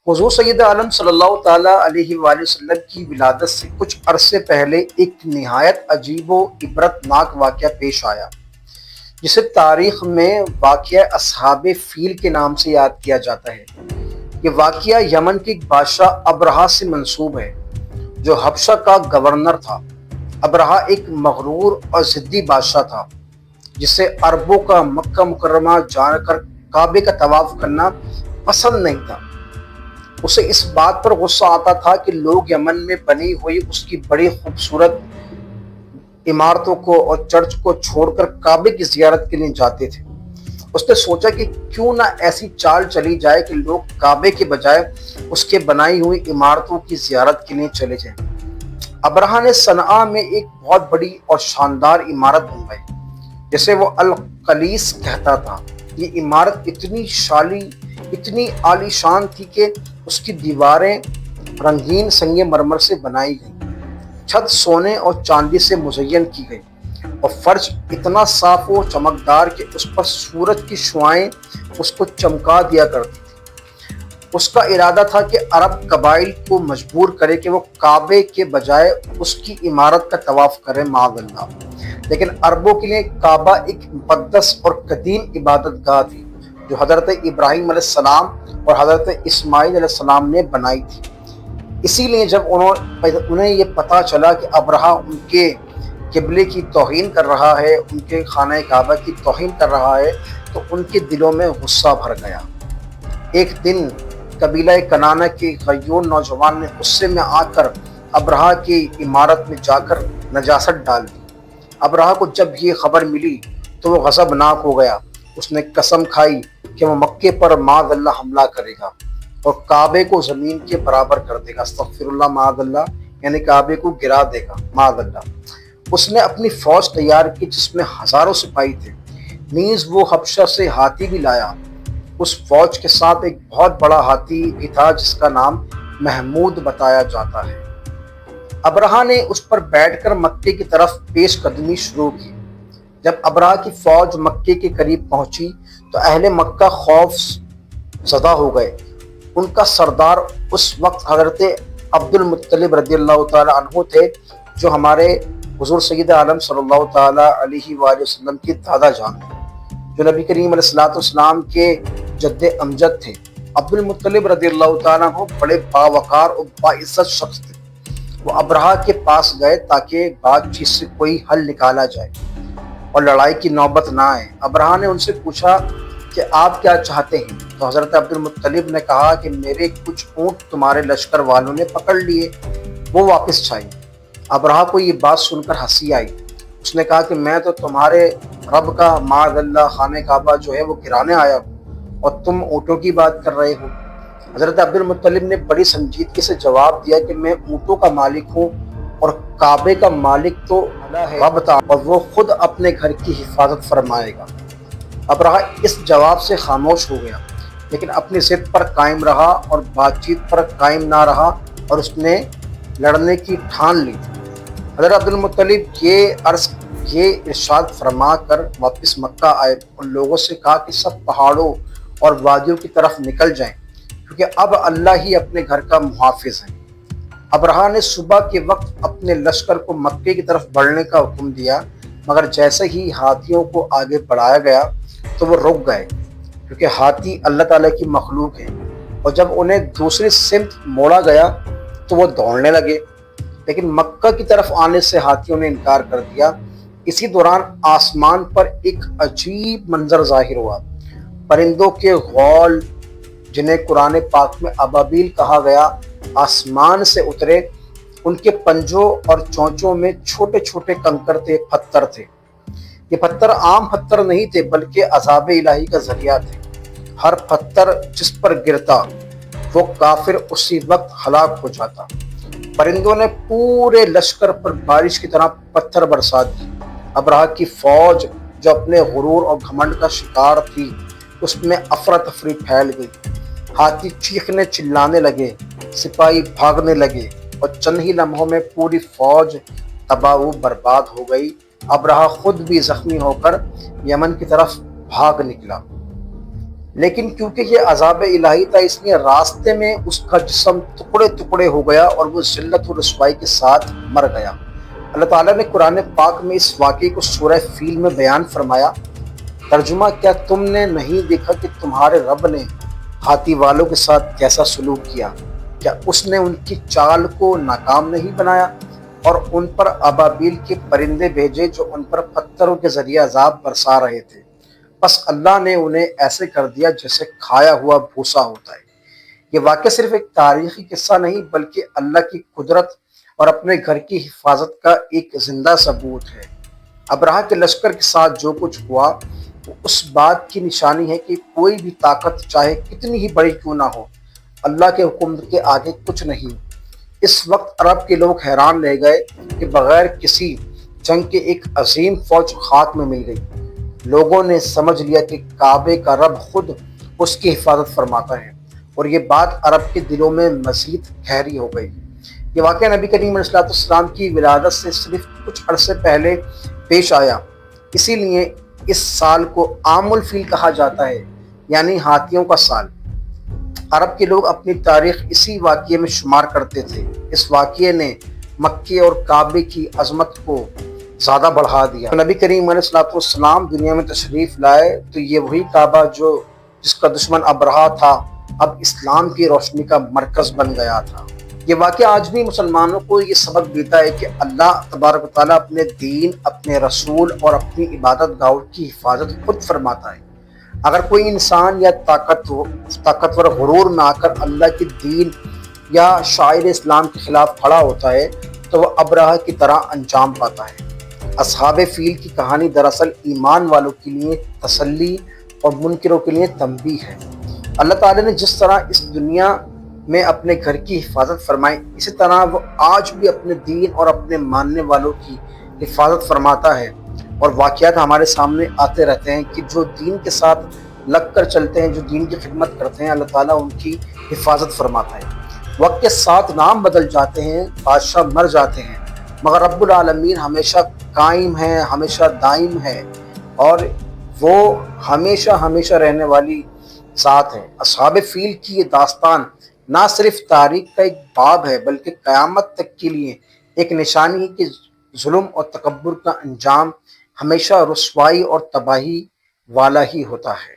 حضور سید عالم صلی اللہ تعالیٰ علیہ وآلہ وسلم کی ولادت سے کچھ عرصے پہلے ایک نہایت عجیب و عبرت ناک واقعہ پیش آیا، جسے تاریخ میں واقعہ اصحاب فیل کے نام سے یاد کیا جاتا ہے۔ یہ واقعہ یمن کے ایک بادشاہ ابرہہ سے منسوب ہے، جو حبشہ کا گورنر تھا۔ ابرہہ ایک مغرور اور ضدی بادشاہ تھا، جسے عربوں کا مکہ مکرمہ جا کر کعبے کا طواف کرنا پسند نہیں تھا۔ اسے اس بات پر غصہ آتا تھا کہ لوگ یمن میں بنی ہوئی اس کی بڑی خوبصورت عمارتوں کو اور چرچ کو چھوڑ کر کعبے کی زیارت کے لیے جاتے تھے۔ اس نے سوچا کہ کیوں نہ ایسی چال چلی جائے کہ لوگ کعبے کے بجائے اس کے بنائی ہوئی عمارتوں کی زیارت کے لیے چلے جائیں۔ ابرہہ نے صنعاء میں ایک بہت بڑی اور شاندار عمارت بنوائی، جسے وہ القلیس کہتا تھا۔ یہ عمارت اتنی عالی شان تھی کہ اس کی دیواریں رنگین سنگ مرمر سے بنائی گئیں، چھت سونے اور چاندی سے مزین کی گئی، اور فرش اتنا صاف و چمکدار کہ اس پر سورج کی شعاعیں اس کو چمکا دیا کرتی تھی۔ اس کا ارادہ تھا کہ عرب قبائل کو مجبور کرے کہ وہ کعبے کے بجائے اس کی عمارت کا طواف کرے، معاذ اللہ۔ لیکن عربوں کے لیے کعبہ ایک مقدس اور قدیم عبادت گاہ تھی، جو حضرت ابراہیم علیہ السلام اور حضرت اسماعیل علیہ السلام نے بنائی تھی۔ اسی لیے جب انہیں یہ پتہ چلا کہ ابرہہ ان کے قبلے کی توہین کر رہا ہے، ان کے خانہ کعبہ کی توہین کر رہا ہے، تو ان کے دلوں میں غصہ بھر گیا۔ ایک دن قبیلہ کنانہ کے غیور نوجوان نے غصے میں آ کر ابرہہ کی عمارت میں جا کر نجاست ڈال دی۔ ابرہہ کو جب یہ خبر ملی تو وہ غضبناک ہو گیا۔ اس نے قسم کھائی کہ وہ مکے پر معاذ اللہ حملہ کرے گا اور کعبے کو زمین کے برابر کر دے گا، استغفر اللہ، معاذ اللہ، یعنی کعبے کو گرا دے گا، معاذ اللہ۔ اس نے اپنی فوج تیار کی جس میں ہزاروں سپاہی تھے، نیز وہ حبشہ سے ہاتھی بھی لایا۔ اس فوج کے ساتھ ایک بہت بڑا ہاتھی بھی تھا جس کا نام محمود بتایا جاتا ہے۔ ابرہہ نے اس پر بیٹھ کر مکے کی طرف پیش قدمی شروع کی۔ جب ابرہہ کی فوج مکے کے قریب پہنچی تو اہل مکہ خوف زدہ ہو گئے۔ ان کا سردار اس وقت حضرت عبد المطلب رضی اللہ تعالی عنہ تھے، جو ہمارے حضور سید عالم صلی اللہ تعالی علیہ وآلہ وسلم کی دادا جان تھے، جو نبی کریم علیہ الصلوۃ والسلام کے جد امجد تھے۔ عبد المطلب رضی اللہ تعالیٰ عنہ بڑے باوقار اور باعزت شخص تھے۔ وہ ابرہہ کے پاس گئے تاکہ بات چیت سے کوئی حل نکالا جائے اور لڑائی کی نوبت نہ آئے۔ ابرہہ نے ان سے پوچھا کہ آپ کیا چاہتے ہیں؟ تو حضرت عبد المطلب نے کہا کہ میرے کچھ اونٹ تمہارے لشکر والوں نے پکڑ لیے، وہ واپس چاہیے۔ ابرہہ کو یہ بات سن کر ہنسی آئی۔ اس نے کہا کہ میں تو تمہارے رب کا معاذ اللہ خانہ کعبہ جو ہے وہ گرانے آیا ہوں، اور تم اونٹوں کی بات کر رہے ہو۔ حضرت عبد المطلب نے بڑی سنجیدگی سے جواب دیا کہ میں اونٹوں کا مالک ہوں اور کعبے کا مالک تو رب تھا، اور وہ خود اپنے گھر کی حفاظت فرمائے گا۔ ابرہہ اس جواب سے خاموش ہو گیا، لیکن اپنی ضد پر قائم رہا اور بات چیت پر قائم نہ رہا، اور اس نے لڑنے کی ٹھان لی۔ حضرت عبد المطلب یہ ارشاد فرما کر واپس مکہ آئے اور لوگوں سے کہا کہ سب پہاڑوں اور وادیوں کی طرف نکل جائیں، کیونکہ اب اللہ ہی اپنے گھر کا محافظ ہے۔ ابرہہ نے صبح کے وقت اپنے لشکر کو مکے کی طرف بڑھنے کا حکم دیا، مگر جیسے ہی ہاتھیوں کو آگے بڑھایا گیا تو وہ رک گئے، کیونکہ ہاتھی اللہ تعالیٰ کی مخلوق ہیں، اور جب انہیں دوسری سمت موڑا گیا تو وہ دوڑنے لگے، لیکن مکہ کی طرف آنے سے ہاتھیوں نے انکار کر دیا۔ اسی دوران آسمان پر ایک عجیب منظر ظاہر ہوا۔ پرندوں کے غول، جنہیں قرآن پاک میں ابابیل کہا گیا، آسمان سے اترے۔ ان کے پنجوں اور چونچوں میں چھوٹے چھوٹے کنکر تھے، پتھر تھے۔ یہ پتھر عام پتھر نہیں تھے، بلکہ عذاب الہی کا ذریعہ تھے۔ ہر پتھر جس پر گرتا وہ کافر اسی وقت ہلاک ہو جاتا۔ پرندوں نے پورے لشکر پر بارش کی طرح پتھر برسا دی۔ ابرہہ کی فوج جو اپنے غرور اور گھمنڈ کا شکار تھی، اس میں افراتفری پھیل گئی۔ ہاتھی چیخنے چلانے لگے، سپاہی بھاگنے لگے، اور چند ہی لمحوں میں پوری فوج تباہ و برباد ہو گئی۔ ابرہہ خود بھی زخمی ہو کر یمن کی طرف بھاگ نکلا۔ لیکن کیونکہ یہ عذاب الہی تھا اس لیے راستے میں اس کا جسم ٹکڑے ٹکڑے ہو گیا اور وہ ذلت و رسوائی کے ساتھ مر گیا۔ اللہ تعالیٰ نے قرآن پاک میں اس واقعے کو سورہ فیل میں بیان فرمایا۔ ترجمہ: کیا تم نے نہیں دیکھا کہ تمہارے رب نے ہاتھی والوں کے ساتھ کیسا سلوک کیا؟ کیا اس نے ان کی چال کو ناکام نہیں بنایا اور ان پر ابابیل کے پرندے بھیجے جو ان پر پتھروں کے ذریعے عذاب برسا رہے تھے؟ بس اللہ نے انہیں ایسے کر دیا جیسے کھایا ہوا بھوسا ہوتا ہے۔ یہ واقعہ صرف ایک تاریخی قصہ نہیں بلکہ اللہ کی قدرت اور اپنے گھر کی حفاظت کا ایک زندہ ثبوت ہے۔ ابرہہ کے لشکر کے ساتھ جو کچھ ہوا وہ اس بات کی نشانی ہے کہ کوئی بھی طاقت چاہے کتنی ہی بڑی کیوں نہ ہو، اللہ کے حکم کے آگے کچھ نہیں۔ اس وقت عرب کے لوگ حیران رہ گئے کہ بغیر کسی جنگ کے ایک عظیم فوج خاک میں مل گئی۔ لوگوں نے سمجھ لیا کہ کعبے کا رب خود اس کی حفاظت فرماتا ہے، اور یہ بات عرب کے دلوں میں مزید گہری ہو گئی۔ یہ واقعہ نبی کریم علیہ السلام کی ولادت سے صرف کچھ عرصے پہلے پیش آیا، اسی لیے اس سال کو عام الفیل کہا جاتا ہے، یعنی ہاتھیوں کا سال۔ عرب کے لوگ اپنی تاریخ اسی واقعے میں شمار کرتے تھے۔ اس واقعے نے مکے اور کعبے کی عظمت کو زیادہ بڑھا دیا۔ نبی کریم علیہ السلام دنیا میں تشریف لائے تو یہ وہی کعبہ جس کا دشمن ابرہہ تھا اب اسلام کی روشنی کا مرکز بن گیا تھا۔ یہ واقعہ آج بھی مسلمانوں کو یہ سبق دیتا ہے کہ اللہ تبارک و تعالیٰ اپنے دین، اپنے رسول اور اپنی عبادت گاہوں کی حفاظت خود فرماتا ہے۔ اگر کوئی انسان یا طاقتور غرور میں آ کر اللہ کے دین یا شاعر اسلام کے خلاف کھڑا ہوتا ہے تو وہ ابرہہ کی طرح انجام پاتا ہے۔ اصحاب فیل کی کہانی دراصل ایمان والوں کے لیے تسلی اور منکروں کے لیے تنبیہ ہے۔ اللہ تعالیٰ نے جس طرح اس دنیا میں اپنے گھر کی حفاظت فرمائی، اسی طرح وہ آج بھی اپنے دین اور اپنے ماننے والوں کی حفاظت فرماتا ہے۔ اور واقعات ہمارے سامنے آتے رہتے ہیں کہ جو دین کے ساتھ لگ کر چلتے ہیں، جو دین کی خدمت کرتے ہیں، اللہ تعالیٰ ان کی حفاظت فرماتا ہے۔ وقت کے ساتھ نام بدل جاتے ہیں، بادشاہ مر جاتے ہیں، مگر رب العالمین ہمیشہ قائم ہے، ہمیشہ دائم ہے، اور وہ ہمیشہ ہمیشہ رہنے والی ذات ہے۔ اصحاب فیل کی یہ داستان نہ صرف تاریخ کا ایک باب ہے بلکہ قیامت تک کے لیے ایک نشانی ہے کہ ظلم اور تکبر کا انجام ہمیشہ رسوائی اور تباہی والا ہی ہوتا ہے۔